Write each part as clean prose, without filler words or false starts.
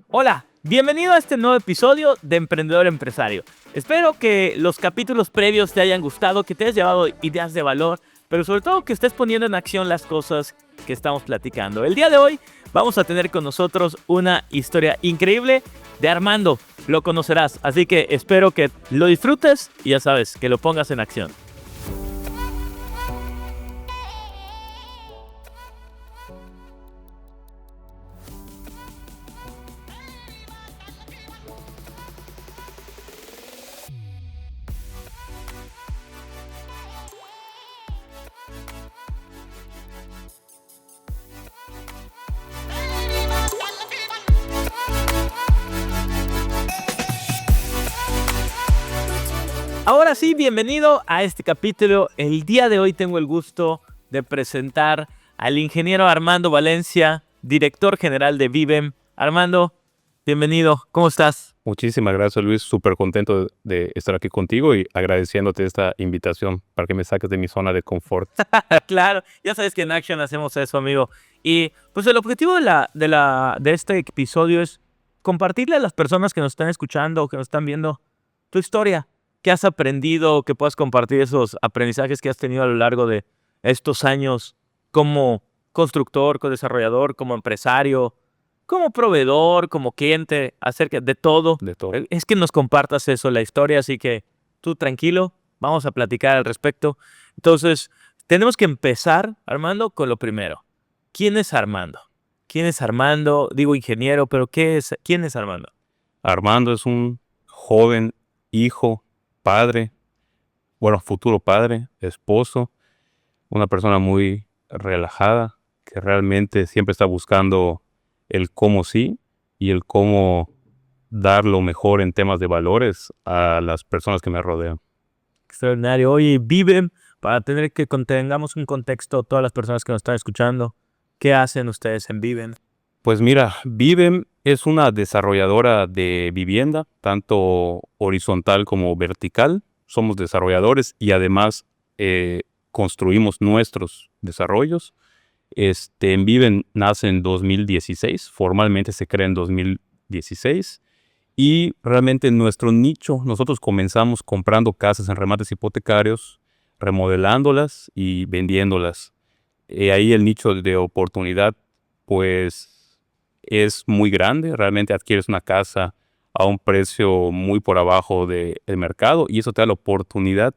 Hola, bienvenido a este nuevo episodio de Emprendedor Empresario. Espero que los capítulos previos te hayan gustado, que te hayas llevado ideas de valor, pero sobre todo que estés poniendo en acción las cosas que estamos platicando. El día de hoy vamos a tener con nosotros una historia increíble de Armando. Lo conocerás, así que espero que lo disfrutes y ya sabes, que lo pongas en acción. Ahora sí, bienvenido a este capítulo. El día de hoy tengo el gusto de presentar al ingeniero Armando Valencia, director general de Vivem. Armando, bienvenido. ¿Cómo estás? Muchísimas gracias, Luis. Súper contento de estar aquí contigo y agradeciéndote esta invitación para que me saques de mi zona de confort. Claro, ya sabes que en Action hacemos eso, amigo. Y pues el objetivo de este episodio es compartirle a las personas que nos están escuchando o que nos están viendo tu historia. ¿Qué has aprendido? Que puedas compartir esos aprendizajes que has tenido a lo largo de estos años como constructor, como desarrollador, como empresario, como proveedor, como cliente, acerca de todo. De todo. Es que nos compartas eso, la historia, así que tú tranquilo, vamos a platicar al respecto. Entonces, tenemos que empezar, Armando, con lo primero. ¿Quién es Armando? ¿Quién es Armando? Digo ingeniero, pero ¿quién es Armando? Armando es un joven hijo, padre, futuro padre, esposo, una persona muy relajada, que realmente siempre está buscando el cómo sí y el cómo dar lo mejor en temas de valores a las personas que me rodean. Extraordinario. Oye, Vivem, para tener que tengamos un contexto, todas las personas que nos están escuchando, ¿qué hacen ustedes en Vivem? Pues mira, Vivem es una desarrolladora de vivienda, tanto horizontal como vertical. Somos desarrolladores y además construimos nuestros desarrollos. En Vivem nace en 2016, formalmente se crea en 2016 y realmente nuestro nicho, nosotros comenzamos comprando casas en remates hipotecarios, remodelándolas y vendiéndolas. Ahí el nicho de oportunidad pues es muy grande, realmente adquieres una casa a un precio muy por abajo del mercado y eso te da la oportunidad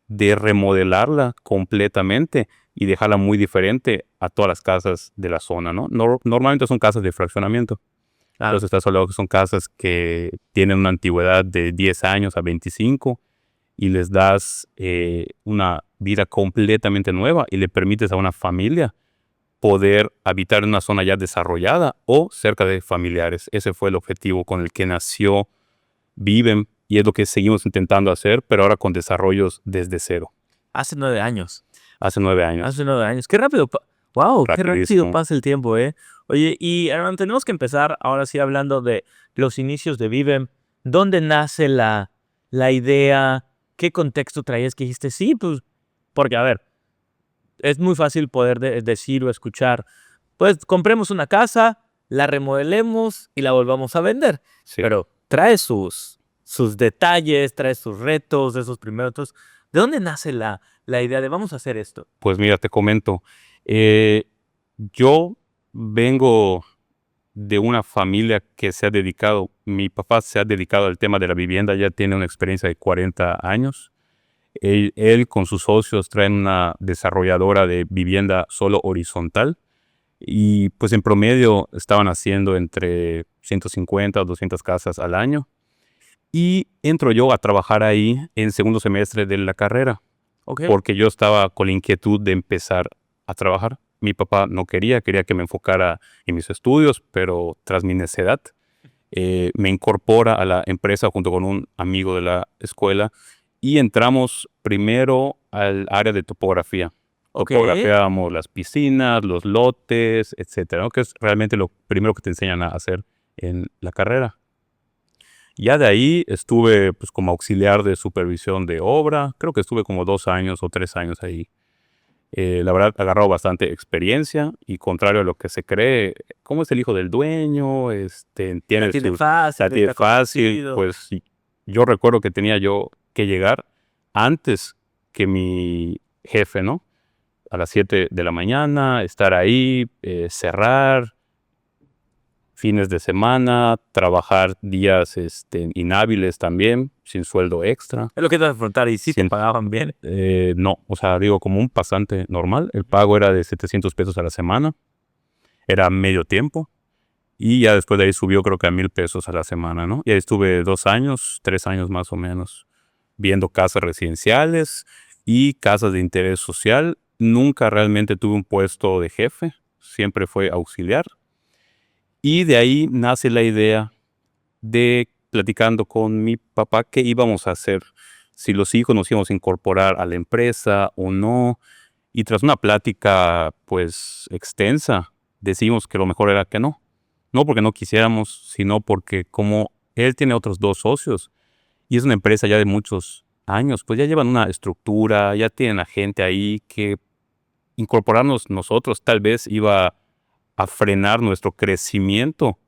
de remodelarla completamente y dejarla muy diferente a todas las casas de la zona, ¿no? Normalmente son casas de fraccionamiento. Claro. Entonces estás hablando que son casas que tienen una antigüedad de 10 años a 25 y les das una vida completamente nueva y le permites a una familia poder habitar en una zona ya desarrollada o cerca de familiares. Ese fue el objetivo con el que nació Vivem y es lo que seguimos intentando hacer, pero ahora con desarrollos desde cero. Hace 9 años. Hace 9 años. Hace 9 años. Qué rápido. Wow, qué rápido Rapidísimo. pasa el tiempo, ¿eh? Oye, y Armando, tenemos que empezar ahora sí hablando de los inicios de Vivem. ¿Dónde nace la idea? ¿Qué contexto traías que dijiste? Sí, pues, porque a ver, es muy fácil poder decir o escuchar, pues compremos una casa, la remodelemos y la volvamos a vender. Sí. Pero trae sus detalles, trae sus retos de esos primeros. Entonces, ¿de dónde nace la idea de vamos a hacer esto? Pues mira, te comento. Yo vengo de una familia que se ha dedicado, mi papá se ha dedicado al tema de la vivienda, ya tiene una experiencia de 40 años. Él con sus socios traen una desarrolladora de vivienda solo horizontal y pues en promedio estaban haciendo entre 150 o 200 casas al año. Y entro yo a trabajar ahí en segundo semestre de la carrera, Ok. porque yo estaba con la inquietud de empezar a trabajar. Mi papá no quería que me enfocara en mis estudios, pero tras mi necedad me incorpora a la empresa junto con un amigo de la escuela y entramos primero al área de topografía. Ok. Topografiábamos las piscinas, los lotes, etcétera, ¿no? Que es realmente lo primero que te enseñan a hacer en la carrera. Ya de ahí estuve pues como auxiliar de supervisión de obra, creo que estuve como 2 años o 3 años ahí. La verdad, ha agarrado bastante experiencia y contrario a lo que se cree, como es el hijo del dueño, tiene La tiene sus... fácil, La tiene está fácil, conocido. pues sí. Yo recuerdo que tenía yo que llegar antes que mi jefe, ¿no? A las 7 de la mañana, estar ahí, cerrar, fines de semana, trabajar días inhábiles también, sin sueldo extra. Es lo que te vas a afrontar. ¿Y si te Sin- pagaban bien? No, o sea, digo, como un pasante normal, el pago era de 700 pesos a la semana, era medio tiempo, y ya después de ahí subió creo que a 1,000 pesos a la semana, ¿no? Y ahí estuve 2 años, 3 años más o menos, viendo casas residenciales y casas de interés social. Nunca realmente tuve un puesto de jefe, siempre fue auxiliar. Y de ahí nace la idea de, platicando con mi papá, qué íbamos a hacer, si los hijos nos íbamos a incorporar a la empresa o no. Y tras una plática, pues, extensa, decidimos que lo mejor era que no. No porque no quisiéramos, sino porque como él tiene otros 2 socios y es una empresa ya de muchos años, pues ya llevan una estructura, ya tienen a gente ahí que incorporarnos nosotros tal vez iba a frenar nuestro crecimiento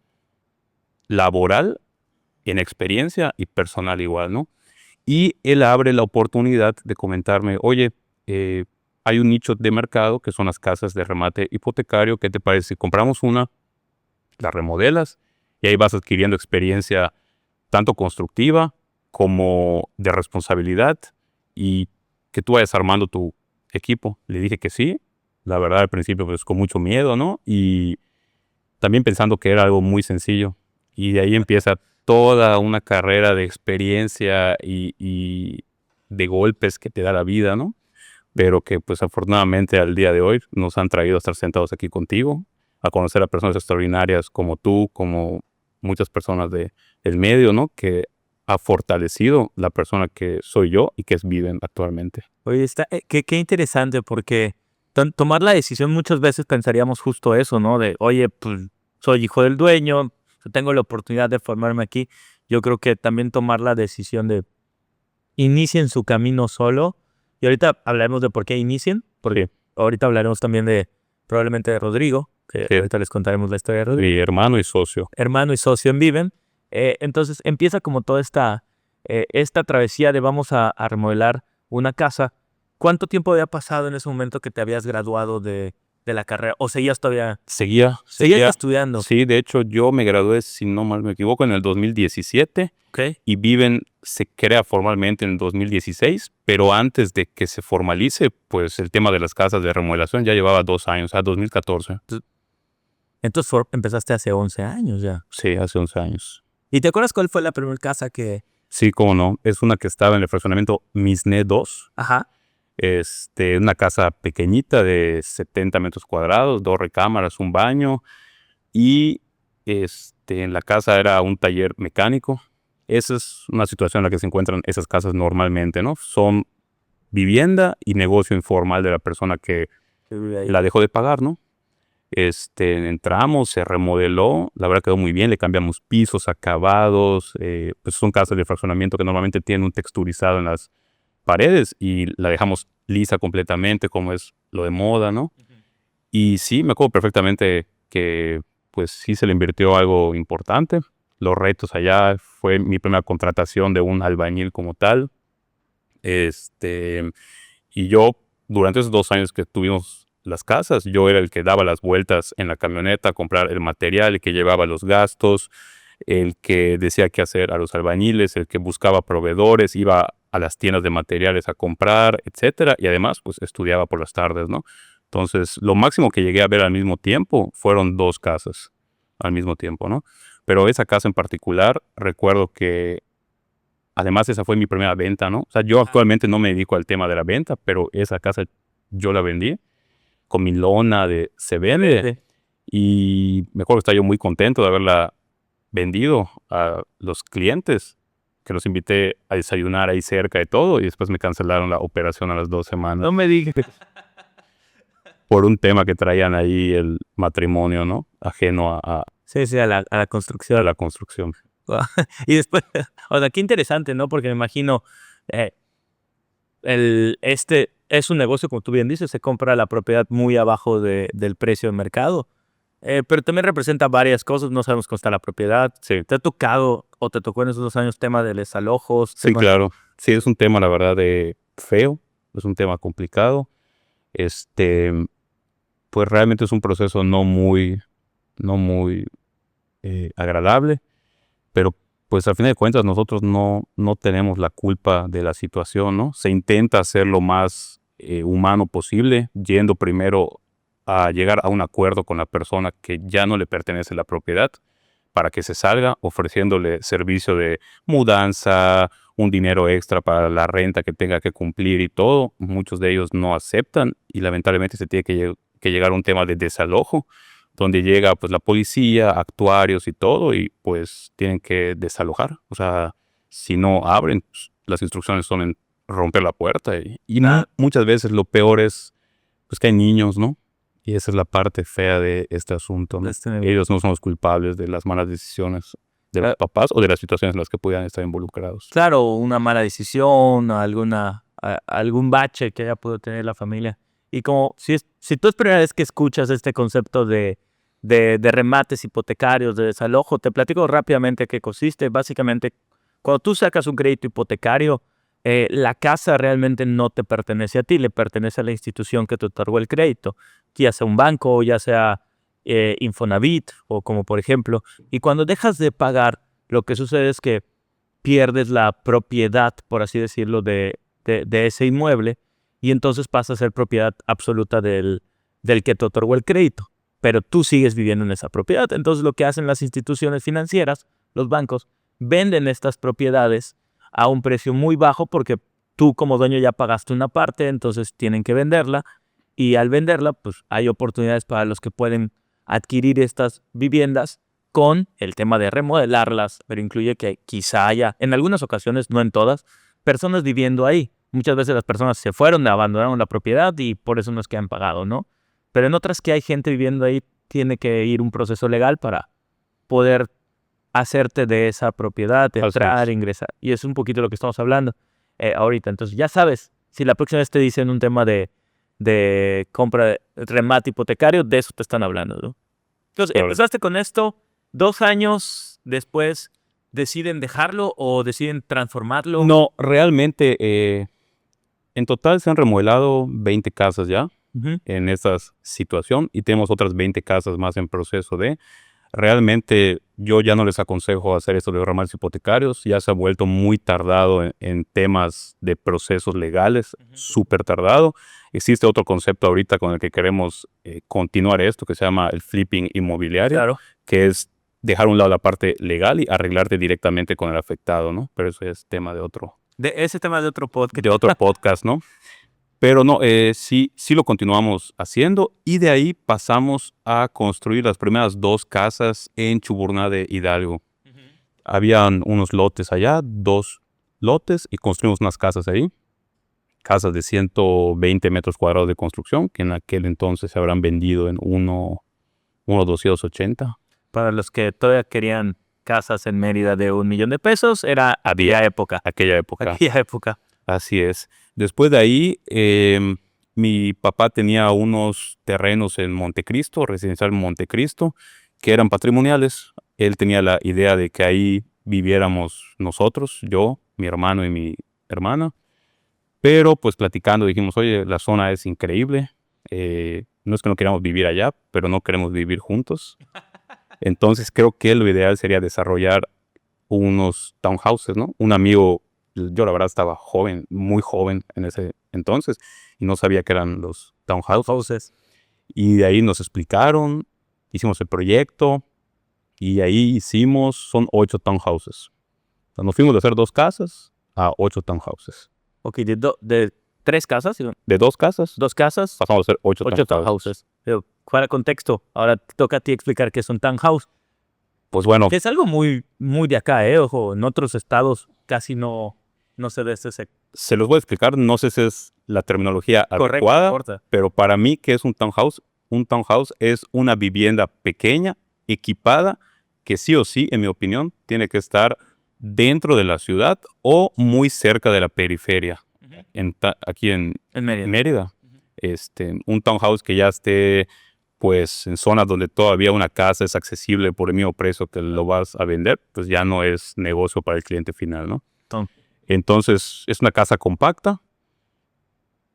laboral en experiencia y personal igual, ¿no? Y él abre la oportunidad de comentarme, oye, eh, hay un nicho de mercado que son las casas de remate hipotecario, ¿qué te parece si compramos una, la remodelas y ahí vas adquiriendo experiencia tanto constructiva como de responsabilidad y que tú vayas armando tu equipo? Le dije que sí, la verdad al principio pues con mucho miedo, ¿no? Y también pensando que era algo muy sencillo. Y de ahí empieza toda una carrera de experiencia y de golpes que te da la vida, ¿no? Pero que pues afortunadamente al día de hoy nos han traído a estar sentados aquí contigo, a conocer a personas extraordinarias como tú, como muchas personas del medio, ¿no? Que ha fortalecido la persona que soy yo y que es Viven actualmente. Oye, qué interesante porque tomar la decisión muchas veces pensaríamos justo eso, ¿no? De, oye, pues soy hijo del dueño, tengo la oportunidad de formarme aquí. Yo creo que también tomar la decisión de inicien su camino solo. Y ahorita hablaremos de por qué inicien, porque Sí, ahorita hablaremos también de probablemente de Rodrigo, que sí, ahorita les contaremos la historia de Rodrigo, mi hermano y socio. hermano y socio en Viven. Entonces empieza como toda esta travesía de vamos a remodelar una casa. ¿Cuánto tiempo había pasado en ese momento que te habías graduado de la carrera? ¿O seguías todavía? Seguía Seguías estudiando. Sí, de hecho, yo me gradué, si no mal me equivoco, en el 2017 ¿Ok? y Viven se crea formalmente en el 2016, pero antes de que se formalice, pues el tema de las casas de remodelación ya llevaba 2 años, 2014. Entonces empezaste hace 11 años ya. Sí, hace 11 años. ¿Y te acuerdas cuál fue la primera casa que... Sí, cómo no. Es una que estaba en el fraccionamiento Misné 2. Ajá. Una casa pequeñita de 70 metros cuadrados, 2 recámaras, un baño. Y en la casa era un taller mecánico. Esa es una situación en la que se encuentran esas casas normalmente, ¿no? Son vivienda y negocio informal de la persona que la dejó de pagar, ¿no? Entramos, se remodeló, la verdad quedó muy bien, le cambiamos pisos, acabados, pues son casas de fraccionamiento que normalmente tienen un texturizado en las paredes y la dejamos lisa completamente, como es lo de moda, ¿no? Y sí, me acuerdo perfectamente que pues sí se le invirtió algo importante. Los retos allá fue mi primera contratación de un albañil como tal. Y yo, durante esos 2 años que tuvimos las casas, yo era el que daba las vueltas en la camioneta a comprar el material, el que llevaba los gastos, el que decía qué hacer a los albañiles, el que buscaba proveedores, iba a las tiendas de materiales a comprar, etcétera, y además, pues estudiaba por las tardes, ¿no? Entonces, lo máximo que llegué a ver al mismo tiempo fueron 2 casas al mismo tiempo, ¿no? Pero esa casa en particular, recuerdo que además esa fue mi primera venta, ¿no? O sea, yo actualmente no me dedico al tema de la venta, pero esa casa yo la vendí con mi lona de se vende. Sí. Y me acuerdo que estaba yo muy contento de haberla vendido a los clientes, que los invité a desayunar ahí cerca de todo y después me cancelaron la operación a las 2 semanas No me digas. por un tema que traían ahí el matrimonio, ¿no? Ajeno a Sí, sí, a la construcción. la construcción. Y después, o sea, qué interesante, ¿no? Porque me imagino, eh, es un negocio, como tú bien dices, se compra la propiedad muy abajo del precio de mercado. Pero también representa varias cosas, no sabemos cómo está la propiedad. Sí. ¿Te ha tocado o te tocó en esos 2 años tema de desalojos? Sí, claro. Sí, es un tema, la verdad, feo. Es un tema complicado. Pues realmente es un proceso no muy agradable, pero pues al fin de cuentas nosotros no tenemos la culpa de la situación, ¿no? Se intenta hacer lo más humano posible, yendo primero a llegar a un acuerdo con la persona que ya no le pertenece la propiedad para que se salga, ofreciéndole servicio de mudanza, un dinero extra para la renta que tenga que cumplir y todo. Muchos de ellos no aceptan y lamentablemente se tiene que llegar a un tema de desalojo, donde llega pues la policía, actuarios y todo, y pues tienen que desalojar. O sea, si no abren, pues, las instrucciones son en romper la puerta. Muchas veces lo peor es pues que hay niños, ¿no? Y esa es la parte fea de este asunto, ¿no? Ellos no son los culpables de las malas decisiones de los papás o de las situaciones en las que pudieran estar involucrados. Claro, una mala decisión, algún bache que haya podido tener la familia. Y como si tú es primera vez que escuchas este concepto de remates hipotecarios, de desalojo, te platico rápidamente qué consiste. Básicamente, cuando tú sacas un crédito hipotecario, la casa realmente no te pertenece a ti, le pertenece a la institución que te otorgó el crédito, ya sea un banco, ya sea Infonavit o como por ejemplo. Y cuando dejas de pagar, lo que sucede es que pierdes la propiedad, por así decirlo, de ese inmueble y entonces pasa a ser propiedad absoluta del que te otorgó el crédito. Pero tú sigues viviendo en esa propiedad. Entonces lo que hacen las instituciones financieras, los bancos, venden estas propiedades a un precio muy bajo porque tú como dueño ya pagaste una parte, entonces tienen que venderla y al venderla pues hay oportunidades para los que pueden adquirir estas viviendas con el tema de remodelarlas, pero incluye que quizá haya, en algunas ocasiones, no en todas, personas viviendo ahí. Muchas veces las personas se fueron, abandonaron la propiedad y por eso no es que han pagado, ¿no? Pero en otras que hay gente viviendo ahí, tiene que ir un proceso legal para poder hacerte de esa propiedad, entrar, ingresar. Y es un poquito lo que estamos hablando ahorita. Entonces ya sabes, si la próxima vez te dicen un tema de compra, de remate hipotecario, de eso te están hablando, ¿no? Entonces, empezaste con esto, 2 años después, ¿deciden dejarlo o deciden transformarlo? No, realmente, en total se han remodelado 20 casas ya en esta situación y tenemos otras 20 casas más en proceso de. Realmente yo ya no les aconsejo hacer esto de remates hipotecarios, ya se ha vuelto muy tardado en temas de procesos legales, súper tardado. Existe otro concepto ahorita con el que queremos continuar esto, que se llama el flipping inmobiliario, Claro. que es dejar a un lado la parte legal y arreglarte directamente con el afectado, ¿no? Pero eso es tema de otro. Ese tema de otro podcast. De otro podcast, ¿no? Pero no, sí lo continuamos haciendo y de ahí pasamos a construir las primeras 2 casas en Chuburná de Hidalgo. Habían unos lotes allá, 2 lotes, y construimos unas casas ahí. Casas de 120 metros cuadrados de construcción, que en aquel entonces se habrán vendido en 1,280. Para los que todavía querían casas en Mérida de $1 millón, era aquella época. Aquella época. Aquella época. Así es. Después de ahí, mi papá tenía unos terrenos en Montecristo, residencial en Montecristo, que eran patrimoniales. Él tenía la idea de que ahí viviéramos nosotros, yo, mi hermano y mi hermana. Pero pues platicando dijimos, oye, la zona es increíble. No es que no queramos vivir allá, pero no queremos vivir juntos. Entonces creo que lo ideal sería desarrollar unos townhouses, ¿no? Un amigo, yo la verdad estaba joven, muy joven en ese entonces, y no sabía qué eran los townhouses. Y de ahí nos explicaron, hicimos el proyecto, y ahí son 8 townhouses. O sea, nos fuimos de hacer 2 casas a 8 townhouses. Ok, de 3 casas. De 2 casas. 2 casas. Pasamos a hacer 8 townhouses. Pero, para contexto, ahora toca a ti explicar qué es un townhouse. Pues bueno. Que es algo muy, muy de acá, Ojo, en otros estados casi no se ve ese. Se los voy a explicar, no sé si es la terminología adecuada, pero para mí, ¿qué es un townhouse? Un townhouse es una vivienda pequeña, equipada, que sí o sí, en mi opinión, tiene que estar dentro de la ciudad o muy cerca de la periferia. aquí en En Mérida. Mérida. Un townhouse que ya esté pues en zonas donde todavía una casa es accesible por el mismo precio que lo vas a vender, pues ya no es negocio para el cliente final, ¿no? Entonces es una casa compacta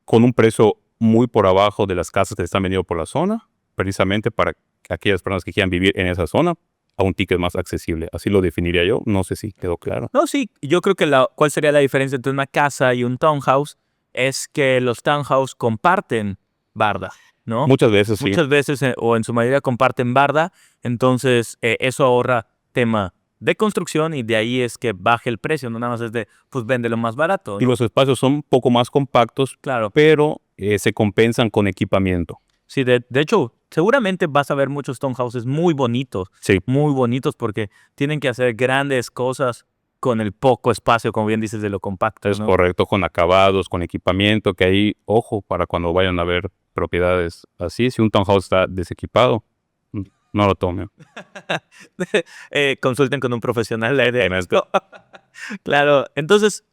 con un precio muy por abajo de las casas que están vendiendo por la zona, precisamente para aquellas personas que quieran vivir en esa zona a un ticket más accesible. Así lo definiría yo. No sé si quedó claro. No, sí. Yo creo que ¿cuál sería la diferencia entre una casa y un townhouse? Es que los townhouse comparten barda, ¿no? Muchas veces sí. Muchas veces, o en su mayoría, comparten barda. Entonces, eso ahorra tema de construcción y de ahí es que baje el precio. No nada más es de, pues, véndelo más barato, ¿no? Y los espacios son un poco más compactos, Claro. pero se compensan con equipamiento. Sí, de hecho, seguramente vas a ver muchos townhouses muy bonitos. Sí. Muy bonitos porque tienen que hacer grandes cosas con el poco espacio, como bien dices, de lo compacto, Es ¿no? correcto, con acabados, con equipamiento, que ahí, ojo, para cuando vayan a ver propiedades así, si un townhouse está desequipado, no lo tomen. Consulten con un profesional de esto. Claro, entonces,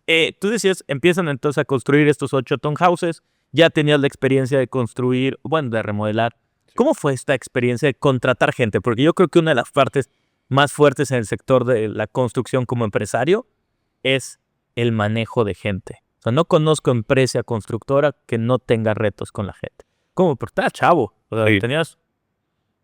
tú decías, empiezan entonces a construir estos 8 townhouses, ya tenías la experiencia de construir, bueno, de remodelar. ¿Cómo fue esta experiencia de contratar gente? Porque yo creo que una de las partes más fuertes en el sector de la construcción como empresario es el manejo de gente. O sea, no conozco empresa constructora que no tenga retos con la gente. ¿Cómo? Pero estás chavo. O sea, Sí. tenías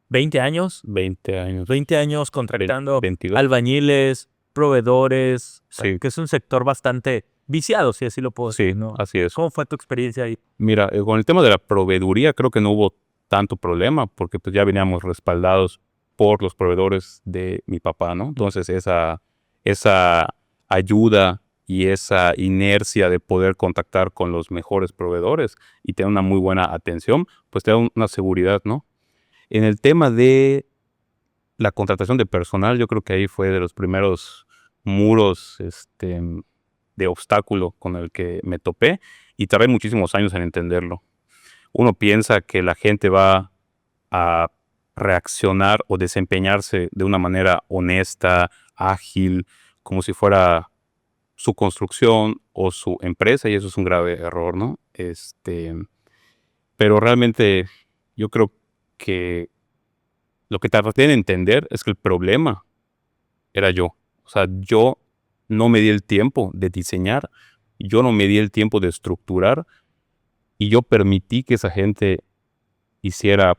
20 años. 20 años. 20 años contratando 22. albañiles, proveedores. O sea, Sí. que es un sector bastante viciado, si así lo puedo decir, Sí, ¿no? así es. ¿Cómo fue tu experiencia ahí? Mira, con el tema de la proveeduría creo que no hubo tanto problema porque pues ya veníamos respaldados por los proveedores de mi papá, ¿no? Entonces esa ayuda y esa inercia de poder contactar con los mejores proveedores y tener una muy buena atención, pues te da una seguridad, ¿no? En el tema de la contratación de personal, yo creo que ahí fue de los primeros muros de obstáculo con el que me topé y tardé muchísimos años en entenderlo. Uno piensa que la gente va a reaccionar o desempeñarse de una manera honesta, ágil, como si fuera su construcción o su empresa, y eso es un grave error, ¿no? Pero realmente yo creo que lo que traté de entender es que el problema era yo. O sea, yo no me di el tiempo de diseñar, yo no me di el tiempo de estructurar y yo permití que esa gente hiciera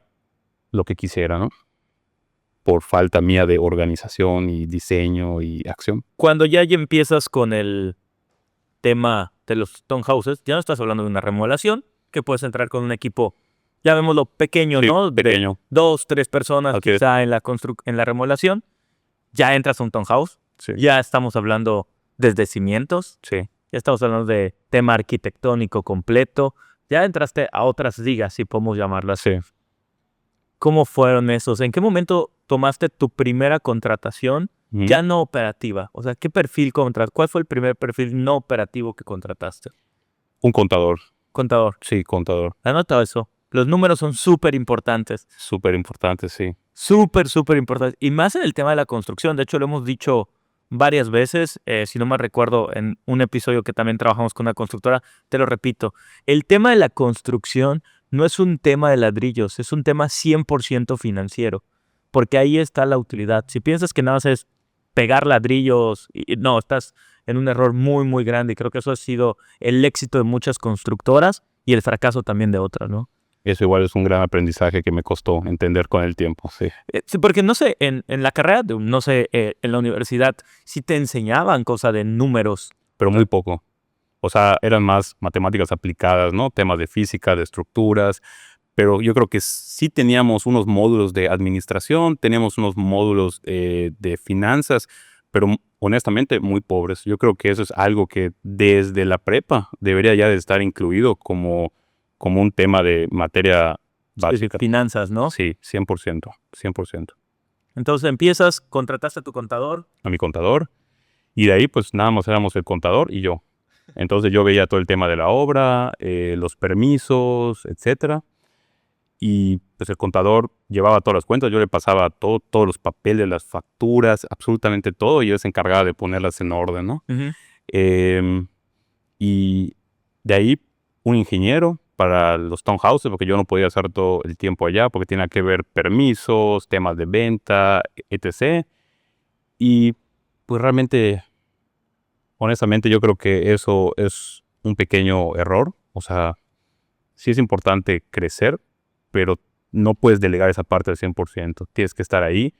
lo que quisiera, ¿no? Por falta mía de organización y diseño y acción. Cuando ya empiezas con el tema de los townhouses, ya no estás hablando de una remodelación, que puedes entrar con un equipo, llamémoslo pequeño, Sí, ¿no? pequeño. 2, 3 personas Así es. quizá en la remodelación. Ya entras a un townhouse. Sí. Ya estamos hablando desde cimientos. Sí. Ya estamos hablando de tema arquitectónico completo. Ya entraste a otras ligas, si podemos llamarlas. Sí. ¿Cómo fueron esos? ¿En qué momento tomaste tu primera contratación ya no operativa? O sea, ¿qué perfil contrataste? ¿Cuál fue el primer perfil no operativo que contrataste? Un contador. Contador. Sí, contador. Anota eso. Los números son súper importantes. Súper importante, sí. Súper, súper importantes. Y más en el tema de la construcción. De hecho, lo hemos dicho varias veces. Si no me recuerdo, en un episodio que también trabajamos con una constructora, te lo repito. El tema de la construcción no es un tema de ladrillos, es un tema 100% financiero. Porque ahí está la utilidad. Si piensas que nada más es pegar ladrillos, no, estás en un error muy, muy grande. Y creo que eso ha sido el éxito de muchas constructoras y el fracaso también de otras, ¿no? Eso igual es un gran aprendizaje que me costó entender con el tiempo, sí. Sí, porque no sé, en la carrera, no sé, en la universidad, sí te enseñaban cosas de números. Pero muy poco. O sea, eran más matemáticas aplicadas, ¿no? Temas de física, de estructuras. Pero yo creo que sí teníamos unos módulos de administración, teníamos unos módulos de finanzas, pero honestamente muy pobres. Yo creo que eso es algo que desde la prepa debería ya de estar incluido como un tema de materia básica. Finanzas, ¿no? Sí, 100%, 100%. Entonces empiezas, contrataste a tu contador. A mi contador. Y de ahí pues nada más éramos el contador y yo. Entonces yo veía todo el tema de la obra, los permisos, etcétera. Y pues el contador llevaba todas las cuentas, yo le pasaba todos los papeles, las facturas, absolutamente todo, y él se encargaba de ponerlas en orden, ¿no? Y De ahí un ingeniero para los townhouses, porque yo no podía estar todo el tiempo allá, porque tenía que ver permisos, temas de venta, etc. Y pues realmente, honestamente, yo creo que eso es un pequeño error. O sea, sí es importante crecer, pero no puedes delegar esa parte al 100%. Tienes que estar ahí,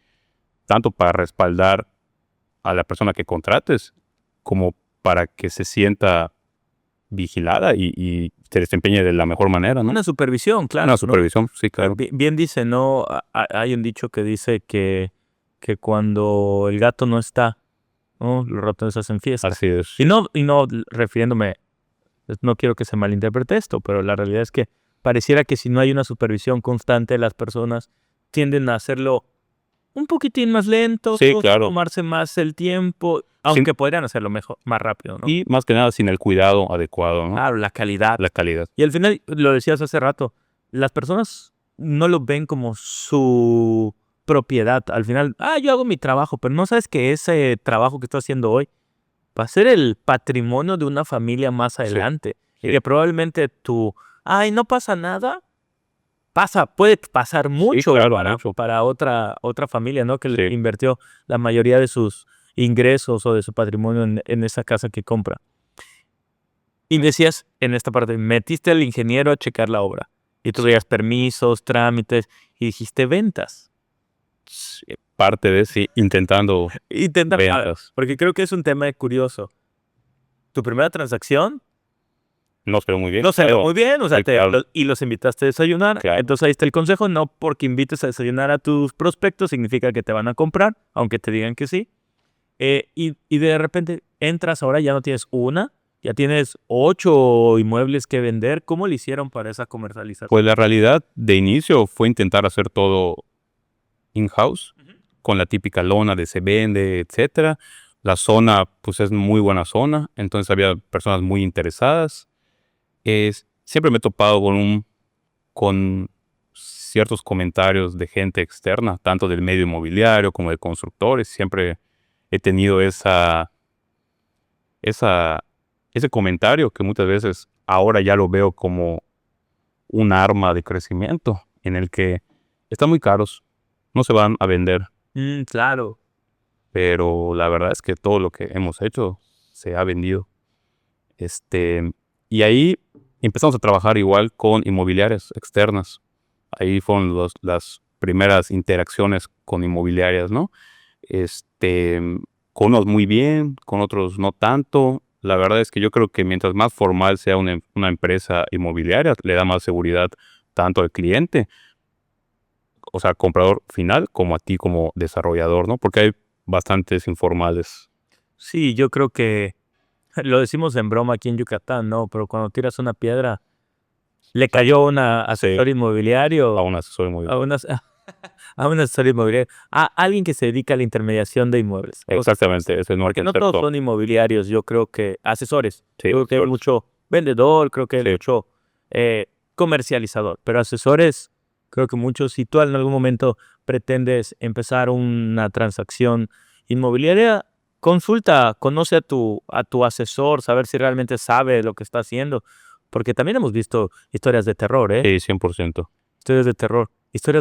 tanto para respaldar a la persona que contrates, como para que se sienta vigilada y se desempeñe de la mejor manera, ¿no? Una supervisión, claro. Una ¿no? supervisión, sí, claro. Bien dice, ¿no? Hay un dicho que dice que cuando el gato no está, ¿no? Los ratones hacen fiesta. Así es. Y no refiriéndome, no quiero que se malinterprete esto, pero la realidad es que pareciera que si no hay una supervisión constante, las personas tienden a hacerlo un poquitín más lento, Sí, claro. tomarse más el tiempo, aunque podrían hacerlo mejor, más rápido, ¿no? Y más que nada sin el cuidado adecuado, ¿no? Claro, la calidad. La calidad. Y al final, lo decías hace rato, las personas no lo ven como su propiedad. Al final, yo hago mi trabajo, pero no sabes que ese trabajo que estoy haciendo hoy va a ser el patrimonio de una familia más adelante. Sí. Y que probablemente no pasa nada, puede pasar mucho, claro, para otra familia, ¿no? Que le Sí. invirtió la mayoría de sus ingresos o de su patrimonio en esa casa que compra. Y decías en esta parte, metiste al ingeniero a checar la obra. Y tú veías permisos, trámites, y dijiste ventas. Parte de, sí, intentando ventas. Porque creo que es un tema curioso. Tu primera transacción No se ve muy bien. no se ve muy bien, o sea, claro. y los invitaste a desayunar. Claro. Entonces ahí está el consejo, no porque invites a desayunar a tus prospectos significa que te van a comprar, aunque te digan que sí. Y de repente entras, ahora ya no tienes una, ya tienes 8 inmuebles que vender. ¿Cómo le hicieron para esa comercialización? Pues la realidad de inicio fue intentar hacer todo in-house, con la típica lona de se vende, etcétera. La zona, pues es muy buena zona, entonces había personas muy interesadas. Siempre me he topado con ciertos comentarios de gente externa, tanto del medio inmobiliario como de constructores. Siempre he tenido ese comentario que muchas veces ahora ya lo veo como un arma de crecimiento, en el que están muy caros, no se van a vender. Claro. Pero la verdad es que todo lo que hemos hecho se ha vendido. Y ahí empezamos a trabajar igual con inmobiliarias externas. Ahí fueron las primeras interacciones con inmobiliarias, ¿no? Con unos muy bien, con otros no tanto. La verdad es que yo creo que mientras más formal sea una empresa inmobiliaria, le da más seguridad tanto al cliente, o sea, comprador final, como a ti como desarrollador, ¿no? Porque hay bastantes informales. Sí, yo creo que lo decimos en broma aquí en Yucatán, ¿no? Pero cuando tiras una piedra, le cayó a un asesor inmobiliario. A un asesor inmobiliario. A un asesor inmobiliario. A alguien que se dedica a la intermediación de inmuebles. Exactamente, ese no Porque no todos son inmobiliarios, yo creo que asesores. Sí, Creo que hay mucho vendedor, creo que hay mucho comercializador. Pero asesores, creo que muchos. Si tú en algún momento pretendes empezar una transacción inmobiliaria, conoce a tu asesor, saber si realmente sabe lo que está haciendo. Porque también hemos visto historias de terror, Sí, 100%. Historias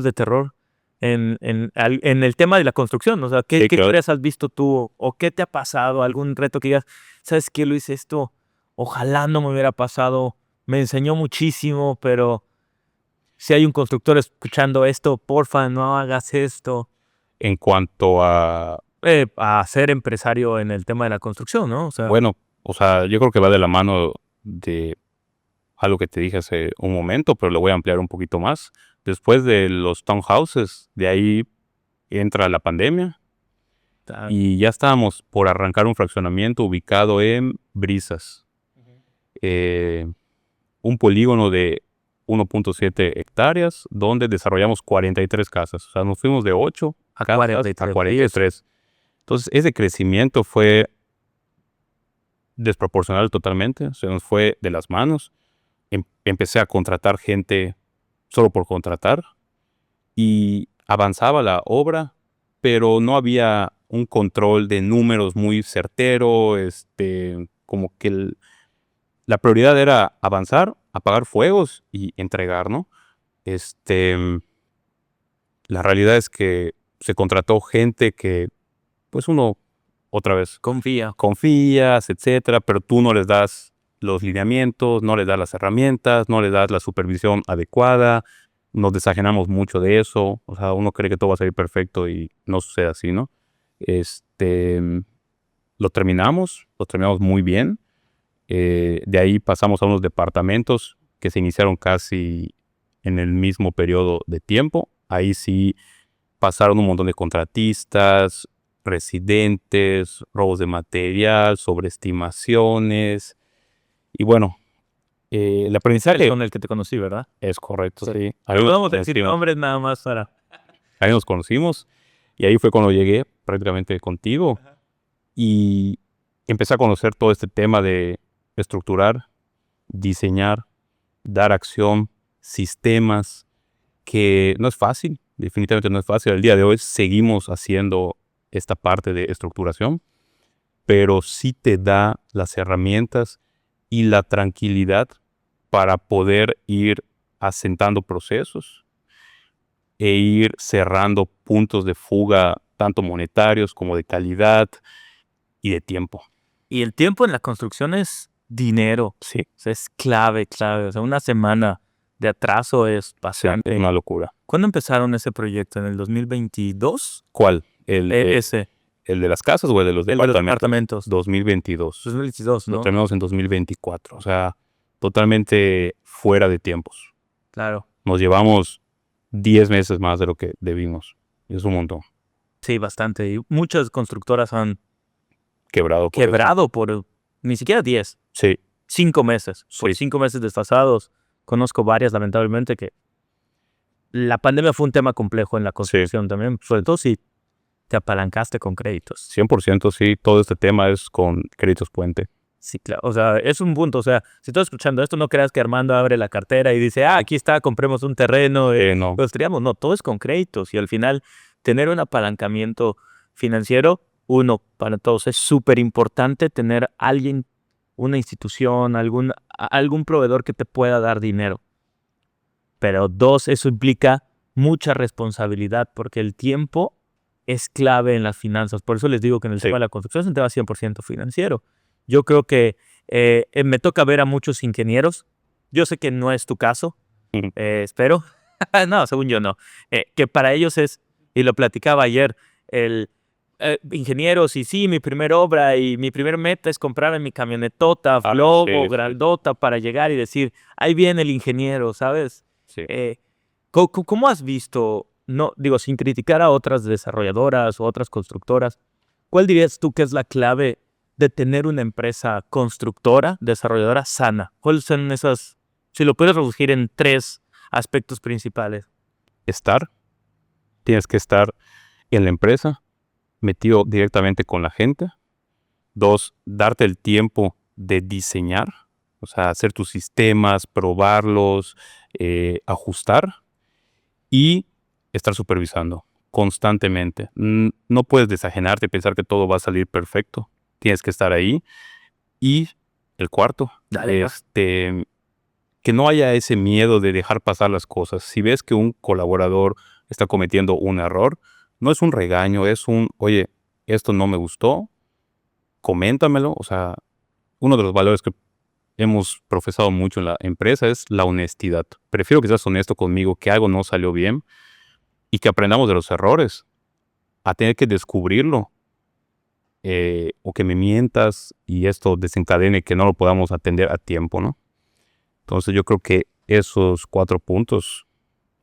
de terror en el tema de la construcción. O sea, ¿qué historias has visto tú? ¿O qué te ha pasado? ¿Algún reto que digas, sabes qué, Luis, esto ojalá no me hubiera pasado, me enseñó muchísimo, pero si hay un constructor escuchando esto, porfa, no hagas esto? En cuanto a ser empresario en el tema de la construcción, ¿no? O sea, bueno, o sea, yo creo que va de la mano de algo que te dije hace un momento, pero lo voy a ampliar un poquito más. Después de los townhouses, de ahí entra la pandemia y ya estábamos por arrancar un fraccionamiento ubicado en Brisas. Un polígono de 1.7 hectáreas donde desarrollamos 43 casas. O sea, nos fuimos de 8 a casas 43. a 43. Entonces, ese crecimiento fue desproporcional totalmente, se nos fue de las manos. Empecé a contratar gente solo por contratar y avanzaba la obra, pero no había un control de números muy certero, como que la prioridad era avanzar, apagar fuegos y entregar, ¿no? La realidad es que se contrató gente que, pues uno, otra vez, confías, etcétera, pero tú no les das los lineamientos, no les das las herramientas, no les das la supervisión adecuada, nos desajenamos mucho de eso, o sea, uno cree que todo va a salir perfecto y no sucede así, ¿no? Lo terminamos muy bien. De ahí pasamos a unos departamentos que se iniciaron casi en el mismo periodo de tiempo. Ahí sí pasaron un montón de contratistas, residentes, robos de material, sobreestimaciones. Y bueno, el aprendizaje Con el que te conocí, ¿verdad? es correcto, sí. Podemos decir nombres nada más para... Ahí nos conocimos y ahí fue cuando llegué prácticamente contigo. Ajá. Y empecé a conocer todo este tema de estructurar, diseñar, dar acción, sistemas, que no es fácil, definitivamente no es fácil. Al día de hoy seguimos haciendo esta parte de estructuración, pero sí te da las herramientas y la tranquilidad para poder ir asentando procesos e ir cerrando puntos de fuga, tanto monetarios como de calidad y de tiempo. Y el tiempo en la construcción es dinero. Sí. O sea, es clave. O sea, una semana de atraso es bastante. Sí, una locura. ¿Cuándo empezaron ese proyecto? ¿En el 2022? ¿Cuál? Ese. ¿El de las casas o el de los departamentos? 2022. 2022, ¿no? Lo terminamos en 2024. O sea, totalmente fuera de tiempos. Claro. Nos llevamos 10 meses más de lo que debimos. Es un montón. Sí, bastante. Y muchas constructoras han quebrado por ni siquiera 10. Sí. 5 meses. Sí. Por 5 meses desfasados. Conozco varias, lamentablemente, que la pandemia fue un tema complejo en la construcción también. Sobre todo si te apalancaste con créditos. 100% sí. Todo este tema es con créditos puente. Sí, claro. O sea, es un punto. O sea, si estás escuchando esto, no creas que Armando abre la cartera y dice, aquí está, compremos un terreno. No. Construyamos. No, todo es con créditos. Y al final, tener un apalancamiento financiero, uno, para todos es súper importante tener alguien, una institución, algún proveedor que te pueda dar dinero. Pero dos, eso implica mucha responsabilidad porque el tiempo es clave en las finanzas. Por eso les digo que en el tema de la construcción es un tema 100% financiero. Yo creo que me toca ver a muchos ingenieros. Yo sé que no es tu caso, espero. No, según yo no. Que para ellos es, y lo platicaba ayer, ingenieros, y sí, mi primera obra y mi primer meta es comprarme mi camionetota, Globo, grandota, para llegar y decir, ahí viene el ingeniero, ¿sabes? Sí. ¿Cómo has visto, no digo sin criticar a otras desarrolladoras o otras constructoras, cuál dirías tú que es la clave de tener una empresa constructora, desarrolladora sana? ¿Cuáles son esas, si lo puedes reducir en 3 aspectos principales? Tienes que estar en la empresa, metido directamente con la gente. 2, darte el tiempo de diseñar, o sea, hacer tus sistemas, probarlos, ajustar y estar supervisando constantemente. No puedes desajenarte y pensar que todo va a salir perfecto. Tienes que estar ahí. Y el cuarto, que no haya ese miedo de dejar pasar las cosas. Si ves que un colaborador está cometiendo un error, no es un regaño, es oye, esto no me gustó, coméntamelo. O sea, uno de los valores que hemos profesado mucho en la empresa es la honestidad. Prefiero que seas honesto conmigo, que algo no salió bien y que aprendamos de los errores, a tener que descubrirlo. O que me mientas y esto desencadene que no lo podamos atender a tiempo, ¿no? Entonces yo creo que esos 4 puntos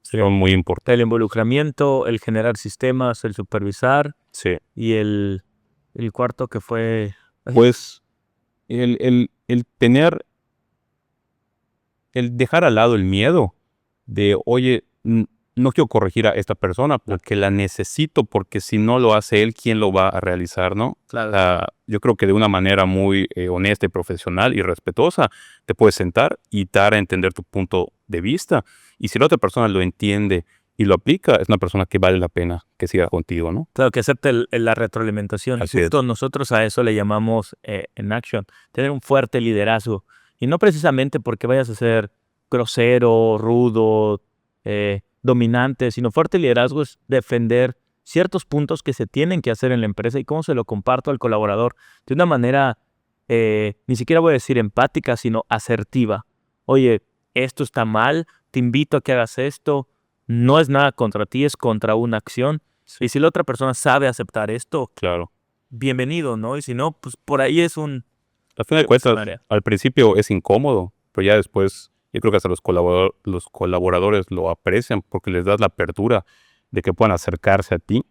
son muy importantes. El involucramiento, el generar sistemas, el supervisar. Sí. Y el cuarto que fue... Pues el dejar al lado el miedo de, oye, no quiero corregir a esta persona porque la necesito, porque si no lo hace él, ¿quién lo va a realizar, no? Claro. Yo creo que de una manera muy honesta y profesional y respetuosa te puedes sentar y dar a entender tu punto de vista. Y si la otra persona lo entiende y lo aplica, es una persona que vale la pena que siga contigo, ¿no? Claro, que acepte la retroalimentación. Así Justo nosotros a eso le llamamos en Action, tener un fuerte liderazgo. Y no precisamente porque vayas a ser grosero, rudo, dominante, sino fuerte liderazgo es defender ciertos puntos que se tienen que hacer en la empresa y cómo se lo comparto al colaborador de una manera, ni siquiera voy a decir empática, sino asertiva. Oye, esto está mal, te invito a que hagas esto, no es nada contra ti, es contra una acción. Sí. Y si la otra persona sabe aceptar esto, Claro. bienvenido, ¿no? Y si no, pues por ahí es un... Al final de cuentas, al principio es incómodo, pero ya después yo creo que hasta los colaboradores lo aprecian porque les das la apertura de que puedan acercarse a ti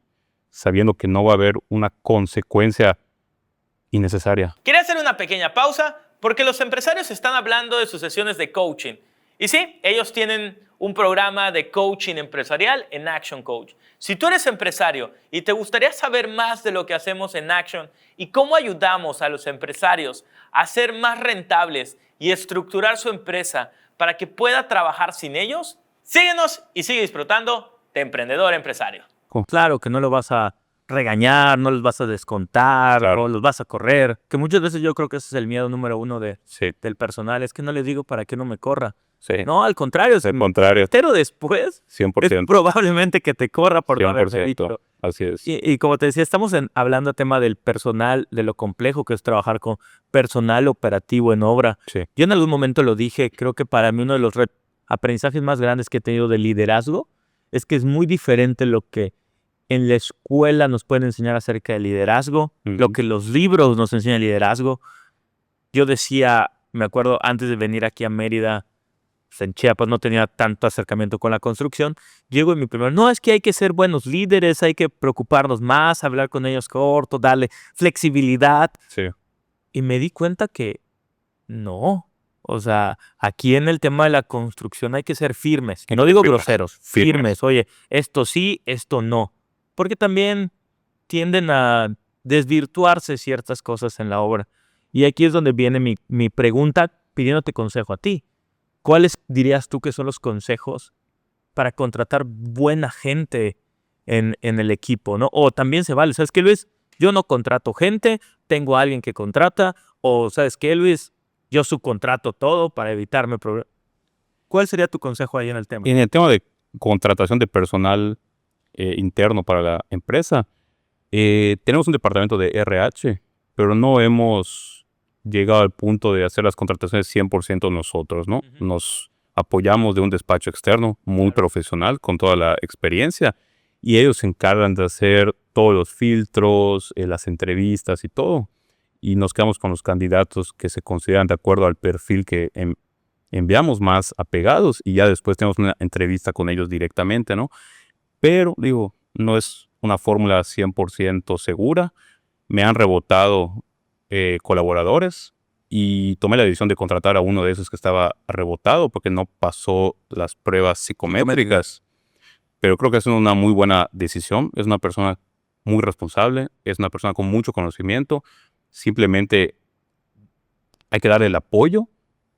sabiendo que no va a haber una consecuencia innecesaria. Quería hacer una pequeña pausa porque los empresarios están hablando de sus sesiones de coaching. Y sí, ellos tienen un programa de coaching empresarial en Action Coach. Si tú eres empresario y te gustaría saber más de lo que hacemos en Action y cómo ayudamos a los empresarios a ser más rentables y estructurar su empresa para que pueda trabajar sin ellos, síguenos y sigue disfrutando de Emprendedor Empresario. Claro que no lo vas a regañar, no los vas a descontar, Claro. o los vas a correr. Que muchas veces yo creo que ese es el miedo número uno Sí, del personal. Es que no les digo para que no me corra. sí. No, al contrario. Al contrario, Pero después 100%. es probablemente que te corra por no haberse 100%. dicho. Así es. Y como te decía, estamos hablando tema del personal, de lo complejo que es trabajar con personal operativo en obra. Sí. Yo en algún momento lo dije, creo que para mí uno de los aprendizajes más grandes que he tenido de liderazgo es que es muy diferente lo que en la escuela nos pueden enseñar acerca de liderazgo, lo que los libros nos enseñan de liderazgo. Yo decía, me acuerdo antes de venir aquí a Mérida, pues en Chiapas no tenía tanto acercamiento con la construcción. Llego y mi primero, no, es que hay que ser buenos líderes, hay que preocuparnos más, hablar con ellos corto, darle flexibilidad. Sí. Y me di cuenta que no. O sea, aquí en el tema de la construcción hay que ser firmes. No digo groseros, firmes. Oye, esto sí, esto no. Porque también tienden a desvirtuarse ciertas cosas en la obra. Y aquí es donde viene mi pregunta pidiéndote consejo a ti. ¿Cuáles dirías tú que son los consejos para contratar buena gente en el equipo, ¿no? O también se vale, ¿sabes qué, Luis? Yo no contrato gente, tengo a alguien que contrata, o ¿sabes qué, Luis? Yo subcontrato todo para evitarme problemas. ¿Cuál sería tu consejo ahí en el tema? En el tema de contratación de personal interno para la empresa, tenemos un departamento de RH, pero no hemos llegado al punto de hacer las contrataciones 100% nosotros, ¿no? Ujú. Nos apoyamos de un despacho externo muy Claro. profesional, con toda la experiencia, y ellos se encargan de hacer todos los filtros, las entrevistas y todo, y nos quedamos con los candidatos que se consideran de acuerdo al perfil que enviamos más apegados, y ya después tenemos una entrevista con ellos directamente, ¿no? Pero, digo, no es una fórmula 100% segura. Me han rebotado colaboradores y tomé la decisión de contratar a uno de esos que estaba rebotado porque no pasó las pruebas psicométricas. Pero creo que es una muy buena decisión. Es una persona muy responsable, es una persona con mucho conocimiento. Simplemente hay que darle el apoyo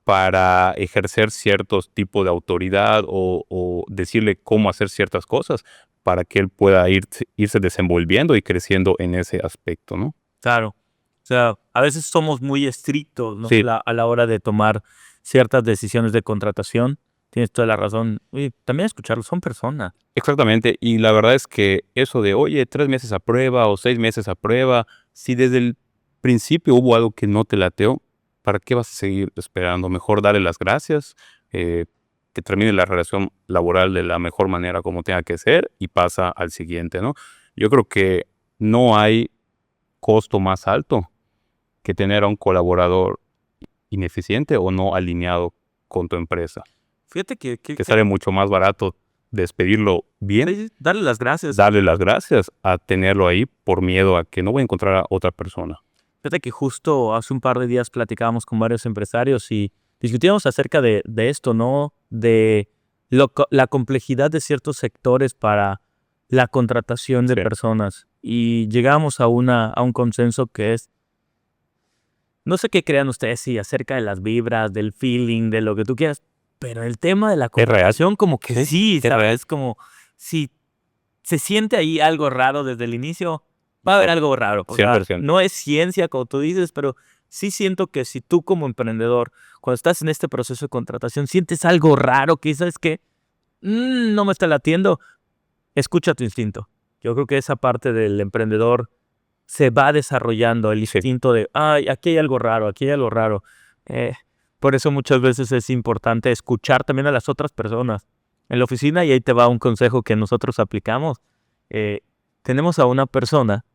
para ejercer ciertos tipos de autoridad o decirle cómo hacer ciertas cosas para que él pueda irse desenvolviendo y creciendo en ese aspecto, ¿no? Claro. O sea, a veces somos muy estrictos, ¿no? Sí. A la hora de tomar ciertas decisiones de contratación. Tienes toda la razón. Y también escucharlos, son personas. Exactamente, y la verdad es que eso de, oye, 3 meses a prueba o 6 meses a prueba, si desde el principio hubo algo que no te lateó, ¿para qué vas a seguir esperando? Mejor darle las gracias, que termine la relación laboral de la mejor manera como tenga que ser y pasa al siguiente, ¿no? Yo creo que no hay costo más alto que tener a un colaborador ineficiente o no alineado con tu empresa. Fíjate que Sale mucho más barato despedirlo bien, sí, darle las gracias. darle las gracias, a tenerlo ahí por miedo a que no voy a encontrar a otra persona. Fíjate que justo hace un par de días platicábamos con varios empresarios y discutíamos acerca de esto, ¿no? De la complejidad de ciertos sectores para la contratación de Sí. personas. Y llegamos a un consenso que es, no sé qué crean ustedes si acerca de las vibras, del feeling, de lo que tú quieras, pero el tema de la contratación como que sí, ¿sabes? Como si se siente ahí algo raro desde el inicio, va a haber algo raro. O sea, 100%. no es ciencia, como tú dices, pero sí siento que si tú como emprendedor, cuando estás en este proceso de contratación, sientes algo raro que sabes que no me está latiendo, escucha tu instinto. Yo creo que esa parte del emprendedor se va desarrollando, el Sí. instinto de, ay, aquí hay algo raro, aquí hay algo raro. Por eso muchas veces es importante escuchar también a las otras personas en la oficina, y ahí te va un consejo que nosotros aplicamos. Tenemos a una persona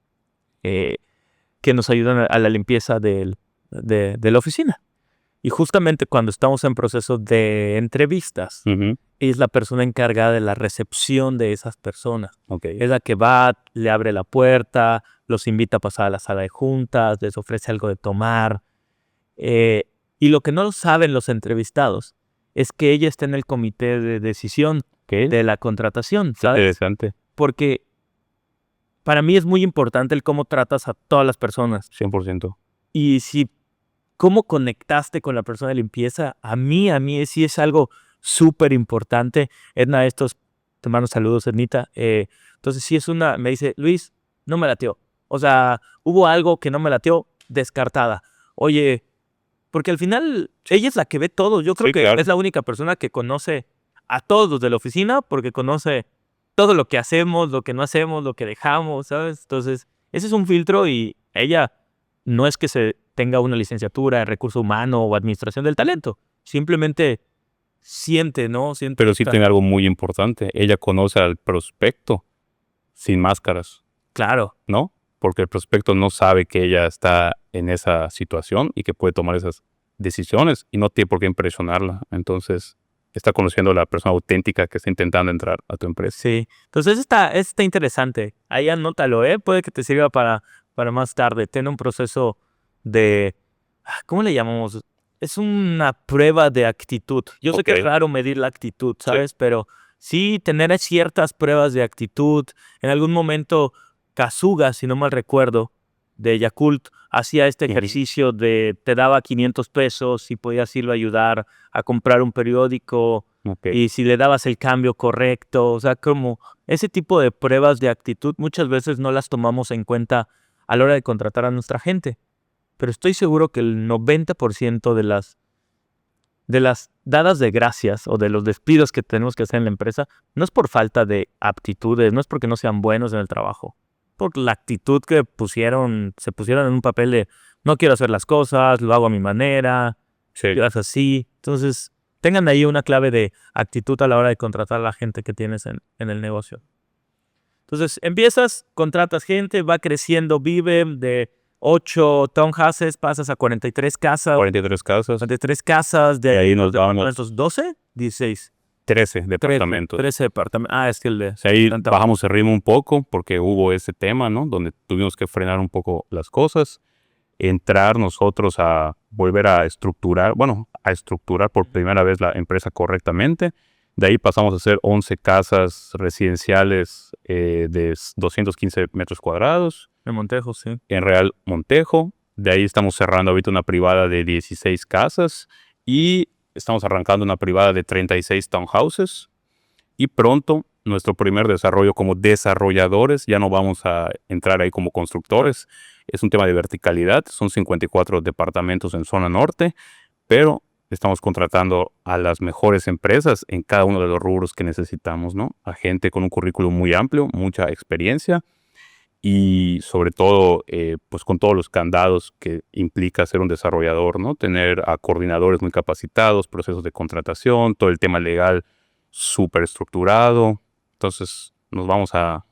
que nos ayuda a la limpieza de la oficina. Y justamente cuando estamos en proceso de entrevistas, Ujú. es la persona encargada de la recepción de esas personas. Ok. Es la que va, le abre la puerta, los invita a pasar a la sala de juntas, les ofrece algo de tomar. Y lo que no saben los entrevistados es que ella está en el comité de decisión ¿Qué? de la contratación, ¿sabes? Interesante. Porque para mí es muy importante el cómo tratas a todas las personas. 100%. Y si cómo conectaste con la persona de limpieza, a mí sí es algo súper importante. Edna, te mando saludos, Ednita. Entonces sí me dice, Luis, no me latió. O sea, hubo algo que no me latió, descartada. Oye, porque al final ella es la que ve todo. Yo creo Sí, que claro. es la única persona que conoce a todos los de la oficina, porque conoce todo lo que hacemos, lo que no hacemos, lo que dejamos, ¿sabes? Entonces, ese es un filtro, y ella no es que se tenga una licenciatura en recurso humano o administración del talento. Simplemente siente, ¿no? Siente Pero sí tiene algo muy importante. Ella conoce al prospecto sin máscaras, Claro, ¿no? Porque el prospecto no sabe que ella está en esa situación y que puede tomar esas decisiones y no tiene por qué impresionarla. Entonces, está conociendo a la persona auténtica que está intentando entrar a tu empresa. sí. Entonces está interesante. Ahí anótalo, ¿eh? Puede que te sirva para más tarde. Tiene un proceso de... ¿Cómo le llamamos? Es una prueba de actitud. Yo sé que es Ok. raro medir la actitud, ¿sabes? Pero sí tener ciertas pruebas de actitud. En algún momento, Kazuga, si no mal recuerdo, de Yakult, hacía este Ujú. ejercicio de te daba 500 pesos y podías irlo a ayudar a comprar un periódico, Ok. y si le dabas el cambio correcto. O sea, como ese tipo de pruebas de actitud muchas veces no las tomamos en cuenta a la hora de contratar a nuestra gente. Pero estoy seguro que el 90% de las dadas de gracias o de los despidos que tenemos que hacer en la empresa no es por falta de aptitudes, no es porque no sean buenos en el trabajo, por la actitud que se pusieron en un papel de no quiero hacer las cosas, lo hago a mi manera, Sí. lo haces así. Entonces, tengan ahí una clave de actitud a la hora de contratar a la gente que tienes en el negocio. Entonces, empiezas, contratas gente, va creciendo, vive de 8 townhouses, pasas a 43 casas, 43 casas, 43 casas, y ahí nos daban los departamentos, 12, 16, 13 departamentos. 13 departamentos. Es que el de... O sea, ahí tanta- bajamos el ritmo un poco porque hubo ese tema, ¿no? Donde tuvimos que frenar un poco las cosas, entrar nosotros a volver a estructurar por primera vez la empresa correctamente. De ahí pasamos a hacer 11 casas residenciales de 215 metros cuadrados En Montejo, sí. en Real Montejo. De ahí estamos cerrando ahorita una privada de 16 casas y estamos arrancando una privada de 36 townhouses. Y pronto nuestro primer desarrollo como desarrolladores, ya no vamos a entrar ahí como constructores, es un tema de verticalidad, son 54 departamentos en zona norte, pero estamos contratando a las mejores empresas en cada uno de los rubros que necesitamos, ¿no? A gente con un currículum muy amplio, mucha experiencia y sobre todo, pues con todos los candados que implica ser un desarrollador, ¿no? Tener a coordinadores muy capacitados, procesos de contratación, todo el tema legal súper estructurado. Entonces nos vamos a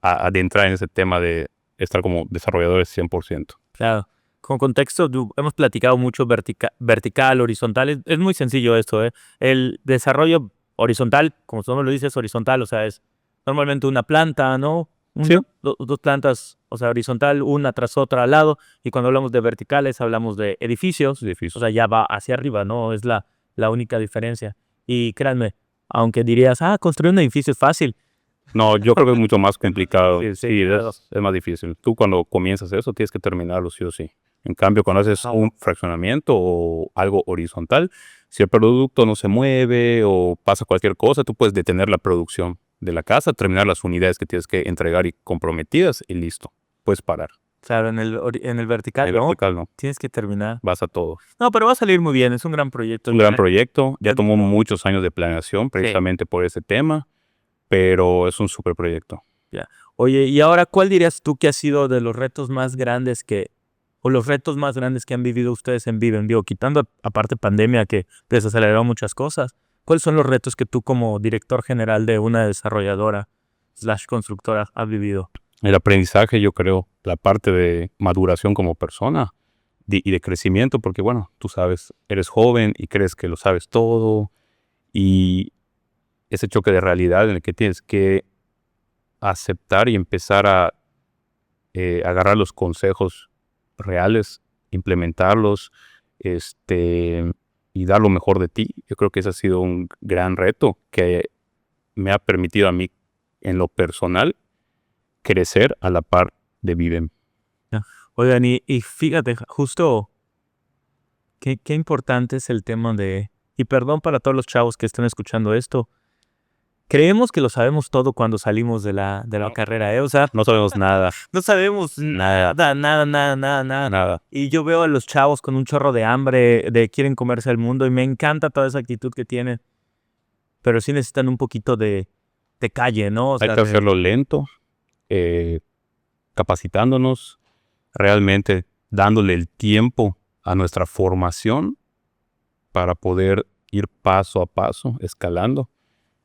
adentrar en ese tema de estar como desarrolladores 100%. Claro. Con contexto, hemos platicado mucho vertical, horizontal. Es muy sencillo esto, ¿eh? El desarrollo horizontal, como su nombre lo dice, es horizontal, o sea, es normalmente una planta, ¿no? Sí. Dos plantas, o sea, horizontal, una tras otra al lado. Y cuando hablamos de verticales, hablamos de edificios. O sea, ya va hacia arriba, ¿no? Es la única diferencia. Y créanme, aunque dirías, construir un edificio es fácil. No, yo creo que es mucho más complicado. Sí, claro. es más difícil. Tú cuando comienzas eso tienes que terminarlo sí o sí. En cambio, cuando haces un fraccionamiento o algo horizontal, si el producto no se mueve o pasa cualquier cosa, tú puedes detener la producción de la casa, terminar las unidades que tienes que entregar y comprometidas y listo, puedes parar. Claro, en el vertical, El ¿no? vertical no, Tienes que terminar. vas a todo. No, pero va a salir muy bien. Es un gran proyecto. Es un gran proyecto, ya Es tomó como- muchos años de planeación precisamente por ese tema, pero es un súper proyecto. Oye, y ahora, ¿cuál dirías tú que ha sido de los retos más grandes o los retos más grandes que han vivido ustedes en Viven? Digo, quitando aparte pandemia que desaceleró muchas cosas, ¿cuáles son los retos que tú como director general de una desarrolladora / constructora has vivido? El aprendizaje, yo creo, la parte de maduración como persona y de crecimiento, porque bueno, tú sabes, eres joven y crees que lo sabes todo, y ese choque de realidad en el que tienes que aceptar y empezar a agarrar los consejos reales, implementarlos, y dar lo mejor de ti. Yo creo que ese ha sido un gran reto que me ha permitido a mí, en lo personal, crecer a la par de Vivem. Oigan, y fíjate, justo qué importante es el tema y perdón para todos los chavos que estén escuchando esto, creemos que lo sabemos todo cuando salimos de la No. carrera, O sea, No sabemos nada, no sabemos nada, nada. nada. Y yo veo a los chavos con un chorro de hambre, de quieren comerse el mundo, y me encanta toda esa actitud que tienen. Pero sí necesitan un poquito de calle, ¿no? O Hay sea, que hacerlo lento, capacitándonos, realmente dándole el tiempo a nuestra formación para poder ir paso a paso, escalando,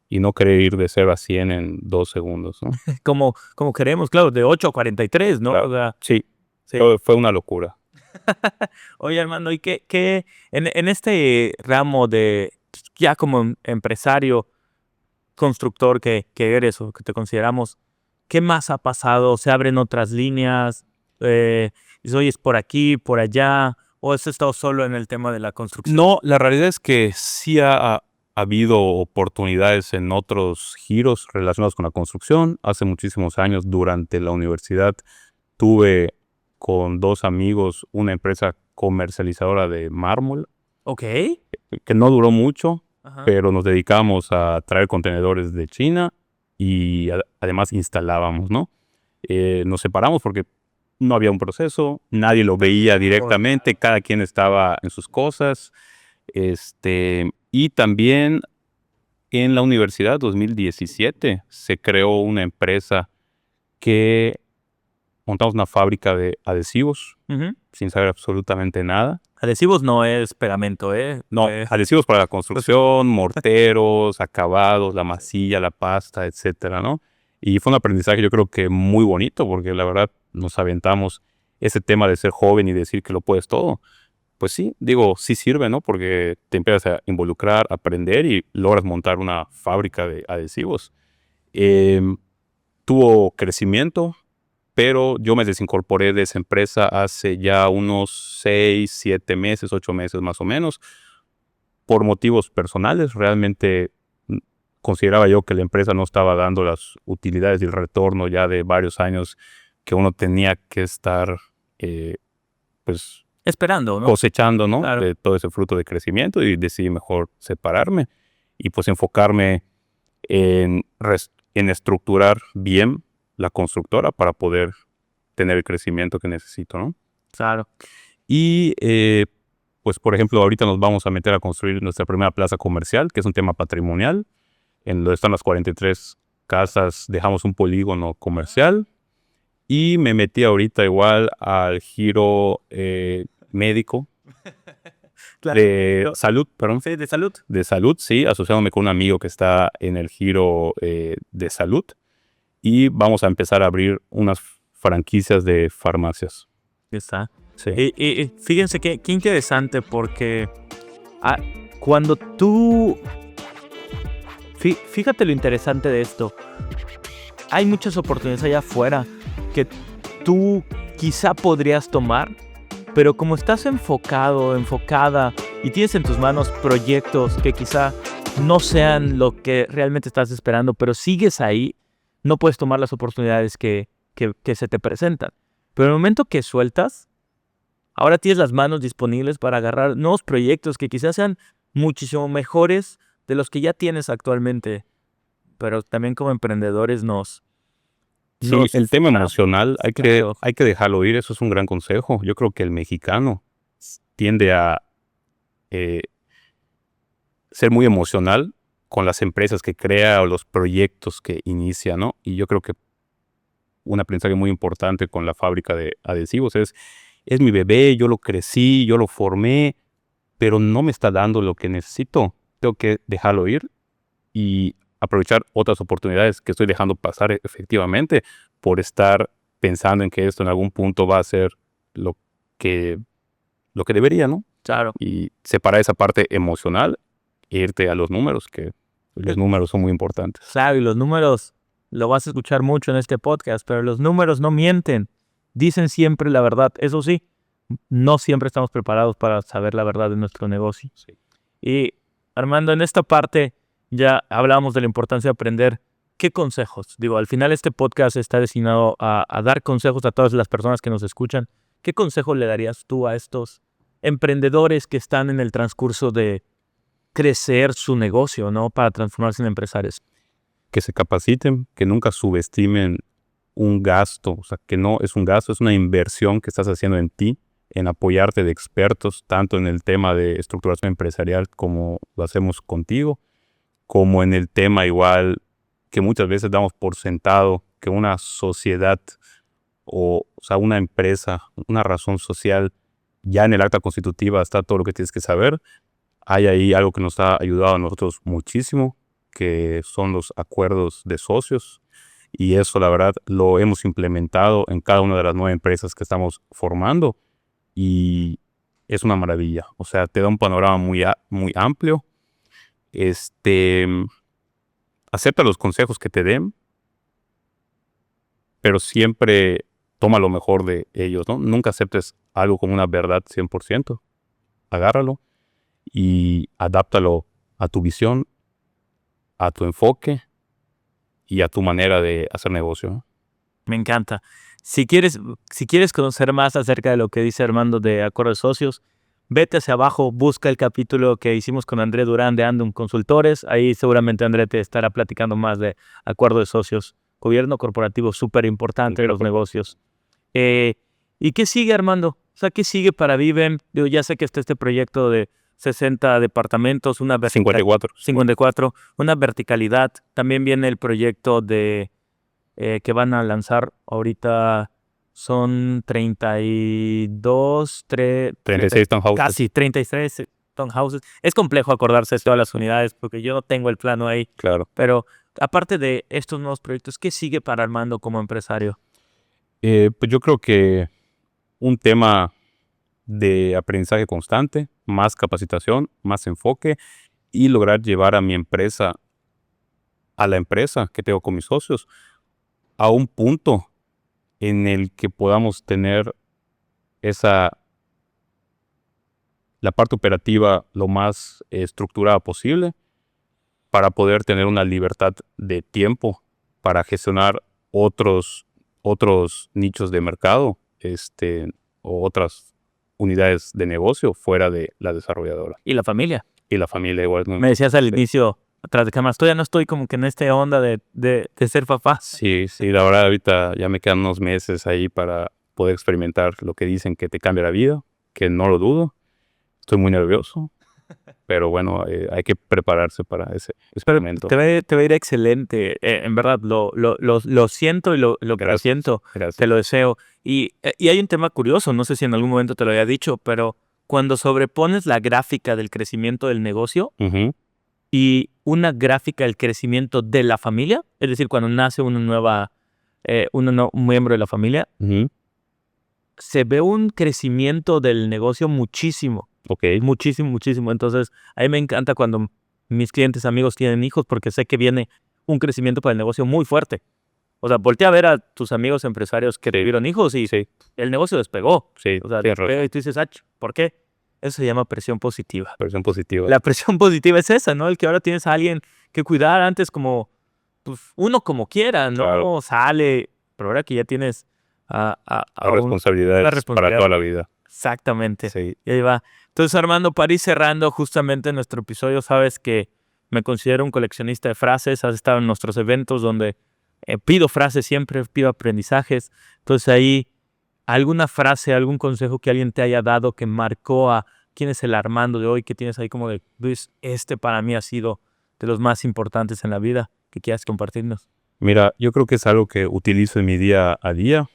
y no querer ir de 0 a 100 en 2 segundos, ¿no? como queremos, claro, de 8 a 43, ¿no? Claro. O sea, Sí, sí. fue una locura. Oye, hermano, ¿y qué en este ramo de ya como empresario, constructor que eres o que te consideramos, qué más ha pasado? ¿Se abren otras líneas? Dices, oye, ¿es por aquí, por allá? ¿O has estado solo en el tema de la construcción? No, la realidad es que sí ha habido oportunidades en otros giros relacionados con la construcción. Hace muchísimos años, durante la universidad, tuve con 2 amigos una empresa comercializadora de mármol, Ok. que no duró mucho, Ajá. pero nos dedicamos a traer contenedores de China y además instalábamos, ¿no? Nos separamos porque no había un proceso, nadie lo veía directamente, cada quien estaba en sus cosas. Y también en la universidad, 2017, se creó una empresa que montamos una fábrica de adhesivos Ujú. sin saber absolutamente nada. Adhesivos no es pegamento, No, adhesivos para la construcción, morteros, acabados, la masilla, la pasta, etcétera, ¿no? Y fue un aprendizaje, yo creo que muy bonito, porque la verdad nos aventamos ese tema de ser joven y decir que lo puedes todo. Pues sí, digo, sí sirve, ¿no? Porque te empiezas a involucrar, a aprender y logras montar una fábrica de adhesivos. Tuvo crecimiento, pero yo me desincorporé de esa empresa hace ya unos 6, 7 meses, 8 meses más o menos, por motivos personales. Realmente consideraba yo que la empresa no estaba dando las utilidades y el retorno ya de varios años que uno tenía que estar, pues, esperando, ¿no? cosechando, ¿no? Claro. De todo ese fruto de crecimiento, y decidí mejor separarme y pues enfocarme en estructurar bien la constructora para poder tener el crecimiento que necesito, ¿no? Claro. Y pues por ejemplo, ahorita nos vamos a meter a construir nuestra primera plaza comercial, que es un tema patrimonial, en donde están las 43 casas, dejamos un polígono comercial, y me metí ahorita igual al giro médico, Claro. de salud, perdón. Sí, de salud. De salud, sí, asociándome con un amigo que está en el giro de salud, y vamos a empezar a abrir unas franquicias de farmacias. Ya está. Sí. Y fíjense qué interesante porque cuando tú... Fíjate lo interesante de esto. Hay muchas oportunidades allá afuera que tú quizá podrías tomar, pero como estás enfocada y tienes en tus manos proyectos que quizá no sean lo que realmente estás esperando, pero sigues ahí, no puedes tomar las oportunidades que se te presentan. Pero en el momento que sueltas, ahora tienes las manos disponibles para agarrar nuevos proyectos que quizás sean muchísimo mejores de los que ya tienes actualmente. Pero también como emprendedores Sí, No, el tema emocional claro. hay que dejarlo ir, eso es un gran consejo. Yo creo que el mexicano tiende a eh, ser muy emocional con las empresas que crea o los proyectos que inicia, ¿no? Y yo creo que un aprendizaje muy importante con la fábrica de adhesivos es mi bebé, yo lo crecí, yo lo formé, pero no me está dando lo que necesito. Tengo que dejarlo ir y aprovechar otras oportunidades que estoy dejando pasar efectivamente por estar pensando en que esto en algún punto va a ser lo que, lo que debería, ¿no? Claro. Y separar esa parte emocional e irte a los números, que los números son muy importantes. Claro, y los números, lo vas a escuchar mucho en este podcast, pero los números no mienten, dicen siempre la verdad. Eso sí, no siempre estamos preparados para saber la verdad de nuestro negocio. Sí. Y Armando, en esta parte ya hablamos de la importancia de aprender. ¿Qué consejos? Digo, al final este podcast está destinado a dar consejos a todas las personas que nos escuchan. ¿Qué consejo le darías tú a estos emprendedores que están en el transcurso de crecer su negocio, ¿no? Para transformarse en empresarios. Que se capaciten, que nunca subestimen un gasto, o sea, que no es un gasto, es una inversión que estás haciendo en ti, en apoyarte de expertos, tanto en el tema de estructuración empresarial como lo hacemos contigo, como en el tema igual que muchas veces damos por sentado que una sociedad o sea, una empresa, una razón social, ya en el acta constitutiva está todo lo que tienes que saber. Hay ahí algo que nos ha ayudado a nosotros muchísimo, que son los acuerdos de socios. Y eso, la verdad, lo hemos implementado en cada una de las 9 empresas que estamos formando. Y es una maravilla. O sea, te da un panorama muy amplio. Acepta los consejos que te den, pero siempre toma lo mejor de ellos, ¿no? Nunca aceptes algo como una verdad 100%. Agárralo y adáptalo a tu visión, a tu enfoque y a tu manera de hacer negocio, ¿no? Me encanta. Si quieres conocer más acerca de lo que dice Armando de Acuerdo de Socios, vete hacia abajo, busca el capítulo que hicimos con André Durán de Andum Consultores. Ahí seguramente André te estará platicando más de Acuerdo de Socios. Gobierno corporativo súper importante en los negocios. ¿Y qué sigue, Armando? O sea, ¿qué sigue para Vivem? Digo, ya sé que está este proyecto de 60 departamentos, 54, una verticalidad. También viene el proyecto de que van a lanzar ahorita, son 36 townhouses. casi 33 townhouses. Es complejo acordarse de todas las unidades porque yo no tengo el plano ahí. Claro. Pero aparte de estos nuevos proyectos, ¿qué sigue para Armando como empresario? Pues yo creo que un tema de aprendizaje constante, más capacitación, más enfoque y lograr llevar a mi empresa, a la empresa que tengo con mis socios, a un punto en el que podamos tener la parte operativa lo más estructurada posible para poder tener una libertad de tiempo para gestionar otros nichos de mercado, o otras unidades de negocio fuera de la desarrolladora. Y la familia. Y la familia igual. ¿No? Me decías al inicio, atrás de cámaras, todavía no estoy como que en esta onda de ser papá. Sí, la verdad ahorita ya me quedan unos meses ahí para poder experimentar lo que dicen que te cambia la vida, que no lo dudo. Estoy muy nervioso, pero bueno, hay que prepararse para ese experimento. Te va a ir excelente, en verdad, lo siento y lo Gracias, siento, gracias. te lo deseo. Y hay un tema curioso, no sé si en algún momento te lo había dicho, pero cuando sobrepones la gráfica del crecimiento del negocio y una gráfica del crecimiento de la familia, es decir, cuando nace una nueva, un miembro de la familia, se ve un crecimiento del negocio muchísimo. Okay. Muchísimo. Entonces, a mí me encanta cuando mis clientes, amigos tienen hijos porque sé que viene un crecimiento para el negocio muy fuerte. O sea, voltea a ver a tus amigos empresarios que tuvieron hijos y el negocio despegó. Sí, o sea, despegó y tú dices, ¿por qué? Eso se llama presión positiva. Presión positiva. La presión positiva es esa, ¿no? El que ahora tienes a alguien que cuidar antes como, pues, uno como quiera, ¿no? Claro. Sale, pero ahora que ya tienes responsabilidades para toda la vida. Exactamente. Sí. Y ahí va. Entonces, Armando, para ir cerrando justamente nuestro episodio, sabes que me considero un coleccionista de frases. Has estado en nuestros eventos donde pido frases siempre, pido aprendizajes. Entonces ahí, alguna frase, algún consejo que alguien te haya dado que marcó a quién es el Armando de hoy, que tienes ahí como de, Luis, para mí ha sido de los más importantes en la vida, que quieras compartirnos. Mira, yo creo que es algo que utilizo en mi día a día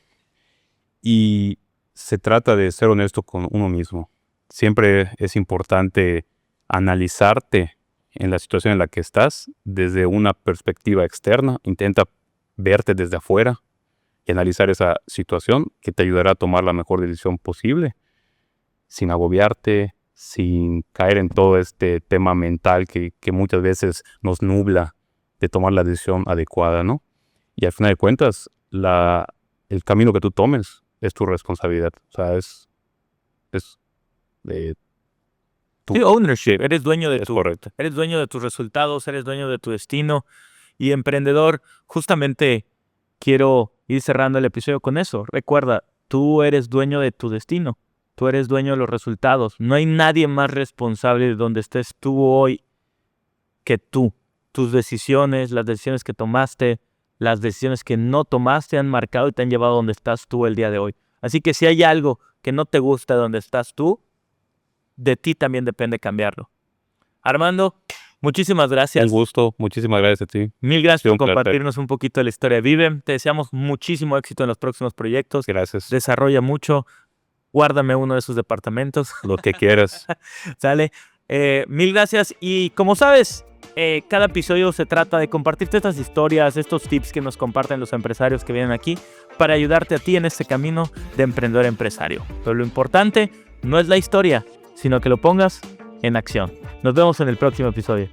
y se trata de ser honesto con uno mismo. Siempre es importante analizarte en la situación en la que estás desde una perspectiva externa. Intenta verte desde afuera y analizar esa situación que te ayudará a tomar la mejor decisión posible, sin agobiarte, sin caer en todo este tema mental que muchas veces nos nubla de tomar la decisión adecuada, ¿no? Y al final de cuentas, el camino que tú tomes es tu responsabilidad. O sea, es de tu... Sí, ownership. Eres dueño de correcto. Eres dueño de tus resultados, eres dueño de tu destino. Y emprendedor, justamente quiero ir cerrando el episodio con eso. Recuerda, tú eres dueño de tu destino. Tú eres dueño de los resultados. No hay nadie más responsable de donde estés tú hoy que tú. Tus decisiones, las decisiones que tomaste, las decisiones que no tomaste han marcado y te han llevado a donde estás tú el día de hoy. Así que si hay algo que no te gusta de donde estás tú, de ti también depende cambiarlo. Armando, muchísimas gracias. Un gusto, muchísimas gracias a ti. Mil gracias por compartirnos un poquito de la historia de Vivem. Te deseamos muchísimo éxito en los próximos proyectos. Gracias. Desarrolla mucho. Guárdame uno de sus departamentos. Lo que quieras. ¿Sale? Mil gracias. Y como sabes, cada episodio se trata de compartirte estas historias, estos tips que nos comparten los empresarios que vienen aquí para ayudarte a ti en este camino de emprendedor empresario. Pero lo importante no es la historia, sino que lo pongas en acción. Nos vemos en el próximo episodio.